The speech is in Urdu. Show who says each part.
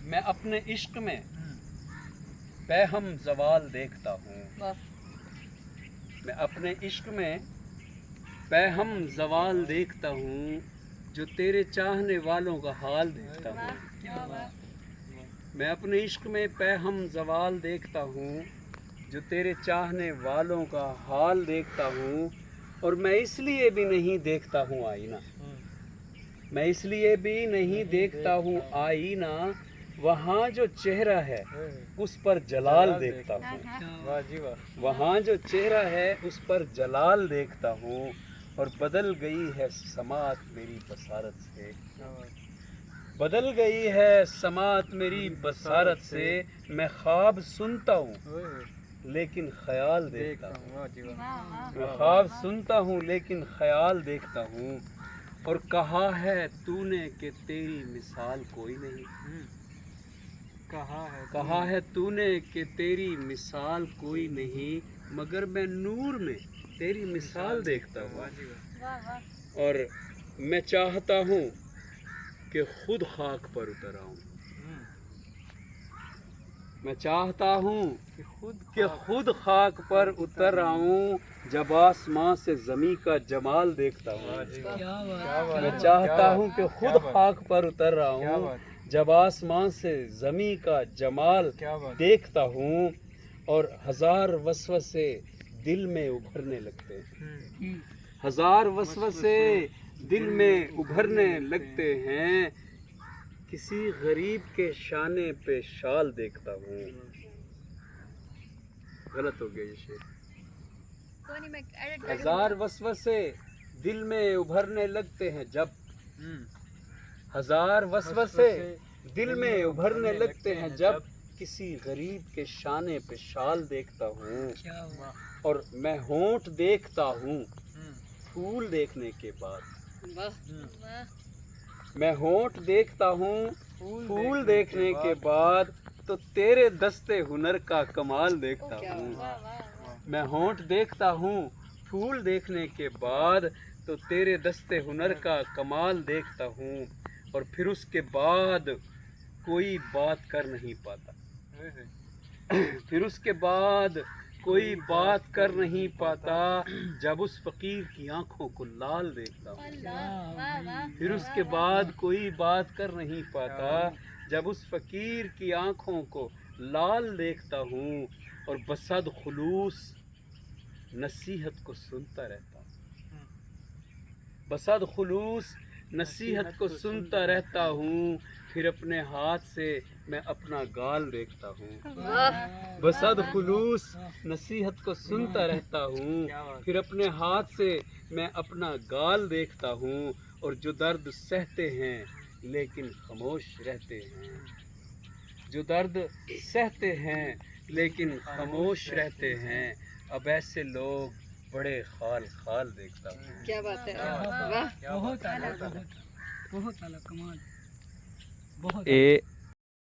Speaker 1: میں اپنے عشق میں بےہم زوال دیکھتا ہوں، میں اپنے عشق میں بےہم زوال دیکھتا ہوں، جو تیرے چاہنے والوں کا حال دیکھتا ہوں، میں اپنے عشق میں بےہم زوال دیکھتا ہوں، جو تیرے چاہنے والوں کا حال دیکھتا ہوں، اور میں اس لیے بھی نہیں دیکھتا ہوں آئینہ، میں اس لیے بھی نہیں دیکھتا ہوں آئینہ، وہاں جو چہرہ ہے اس پر جلال دیکھتا ہوں، وہاں جو چہرہ ہے اس پر جلال دیکھتا ہوں، اور بدل گئی ہے سماعت میری بصارت سے، بدل گئی ہے سماعت میری بصارت سے، میں خواب سنتا ہوں لیکن خیال دیکھتا ہوں، میں خواب سنتا ہوں لیکن خیال دیکھتا ہوں، اور کہا ہے تو نے کہ تیری مثال کوئی نہیں، کہا ہے تو نے کہ تیری مثال کوئی نہیں، مگر میں نور میں تیری مثال دیکھتا ہوں، اور میں چاہتا ہوں کہ خود خاک پر اتر آؤں، میں چاہتا ہوں کہ خود خاک پر اتر آؤں، جب آسمان سے زمیں کا جمال دیکھتا ہوں، میں چاہتا ہوں کہ خود خاک پر اتر آؤں، جب آسمان سے زمیں کا جمال دیکھتا ہوں، اور ہزار وسوسے دل میں ابھرنے لگتے ہیں، ہزار وسوسے دل میں ابھرنے لگتے ہیں، کسی غریب کے شانے پہ شال دیکھتا ہوں، غلط ہو گیا یہ شعر، ہزار وسوسے دل میں ابھرنے لگتے ہیں جب، ہزار وسوسے دل میں ابھرنے لگتے ہیں جب، کسی غریب کے شانے پہ شال دیکھتا ہوں، اور میں ہونٹ دیکھتا ہوں پھول دیکھنے کے بعد، میں ہونٹ دیکھتا ہوں پھول دیکھنے کے بعد، تو تیرے دستے ہنر کا کمال دیکھتا ہوں، میں ہونٹ دیکھتا ہوں پھول دیکھنے کے بعد، تو تیرے دستے ہنر کا کمال دیکھتا ہوں، اور پھر اس کے بعد کوئی بات کر نہیں پاتا، پھر اس کے بعد کوئی بات کر نہیں پاتا، جب اس فقیر کی آنکھوں کو لال دیکھتا ہوں، پھر اس کے بعد کوئی بات کر نہیں پاتا، جب اس فقیر کی آنکھوں کو لال دیکھتا ہوں، اور بصد خلوص نصیحت کو سنتا رہتا ہوں، بصد خلوص نصیحت کو سنتا رہتا ہوں، پھر اپنے ہاتھ سے میں اپنا گال دیکھتا ہوں، بصد خلوص نصیحت کو سنتا رہتا ہوں، پھر اپنے ہاتھ سے میں اپنا گال دیکھتا ہوں، اور جو درد سہتے ہیں لیکن خاموش رہتے ہیں، جو درد سہتے ہیں لیکن خاموش رہتے ہیں، اب ایسے لوگ بڑے خال خال دیکھتا ہوں۔
Speaker 2: کیا بات ہے، بہت اعلیٰ، بہت اعلیٰ، کمال، بہت